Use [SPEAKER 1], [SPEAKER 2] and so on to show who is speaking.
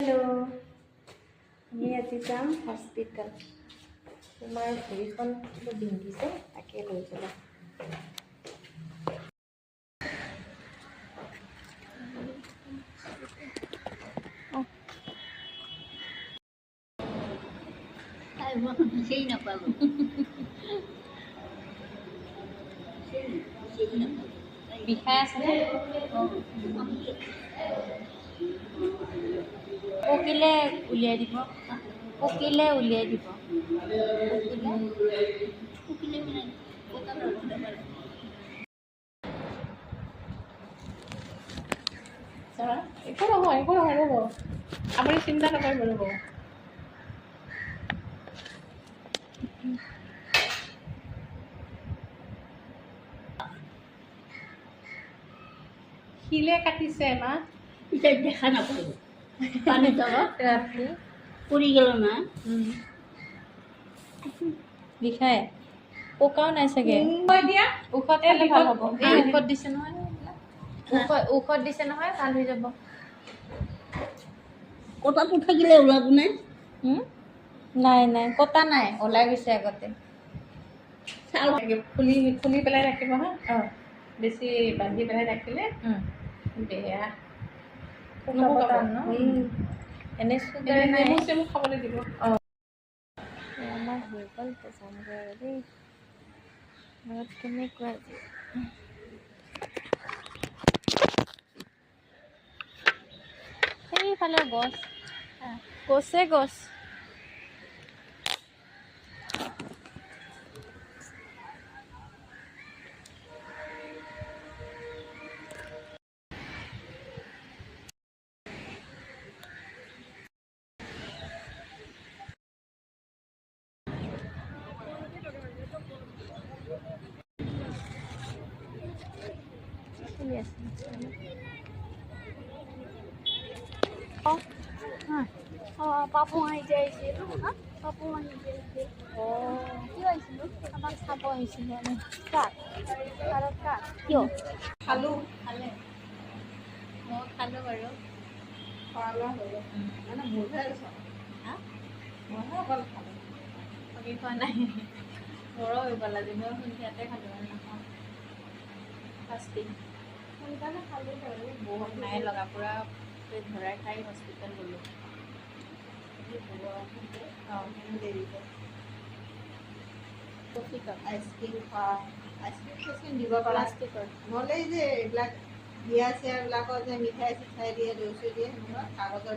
[SPEAKER 1] Hello', আমি আজি যাম হস্পিটেল। তোমাৰ ভৰিখন বিন্ধিছে, তাকে লৈ যাবা।
[SPEAKER 2] সেই নাপালো
[SPEAKER 1] বিষাই আছে পকিলে উলিয়াই দিব, পকিলে উলিয়াই দিব।
[SPEAKER 2] উকিলে মানে
[SPEAKER 1] একো নহয় ৰ'ব, আপুনি চিন্তা নকৰিব ৰ'ব। শিলে কাটিছে মা,
[SPEAKER 2] এতিয়া দেখা নাপালো পানী তলত
[SPEAKER 1] ৰাতি
[SPEAKER 2] পৰি গেল না।
[SPEAKER 1] বিষাই, পকাও নাই চাগে।
[SPEAKER 3] দিয়া
[SPEAKER 1] ঔষধ খালে ভাল হ'ব। এই ঔষধ দিছে নহয়, ঔষধ দিছে নহয়, ভাল হৈ যাব।
[SPEAKER 2] কটাটো থাকিলে ওলাব নে?
[SPEAKER 1] নাই নাই, কটা নাই, ওলাই গৈছে আগতে।
[SPEAKER 3] খুলি খুলি পেলাই ৰাখিব হা। বেছি বান্ধি পেলাই ৰাখিলে বেয়া
[SPEAKER 1] নুশুকাব ন? এনে চুগাৰ নাই।
[SPEAKER 3] নেমু চেমু খাবলৈ দিব।
[SPEAKER 1] আমাৰ হৈ গ'ল যামগৈ আৰু দেই। ঘৰত কেনেকুৱা আজি সেইফালে গছ, গছে গছ। চলি আছে
[SPEAKER 4] পাপু আহি যাইছে পাপু আহি যাইছে কিয় আহিছিলো আমাক চাব আহিছিলো আমি কাক কিয়
[SPEAKER 3] খালোঁ
[SPEAKER 1] খালে, মই খালোঁ বাৰু।
[SPEAKER 3] খোৱা লোৱা হৈ গ'ল মানে মোৰহে আছে মইহে অকল খালোঁ।
[SPEAKER 1] বাকী খোৱা নাই, মোৰো হৈ গ'ল আজি। মই সন্ধিয়াতে খালোঁ আৰু নাখাওঁ। ফাষ্টিং
[SPEAKER 3] সোনকালে খালোঁ বাৰু।
[SPEAKER 1] বহুত নাই লগা, পূৰা পেট ভৰাই খাই হস্পিটেল গ'লোঁ।
[SPEAKER 3] দেৰিকৈ
[SPEAKER 1] কফি কাপ
[SPEAKER 3] আইচক্ৰীম খোৱা, আইচক্ৰীম চাইচক্ৰীম দিব পাৰা।
[SPEAKER 1] প্লাষ্টিকৰ।
[SPEAKER 3] নহ'লে এই যে এইবিলাক বিয়া চিয়াবিলাকত যে মিঠাই চিঠাই দিয়ে, দৈ চৈ দিয়ে, সেনেকুৱা কাগজৰ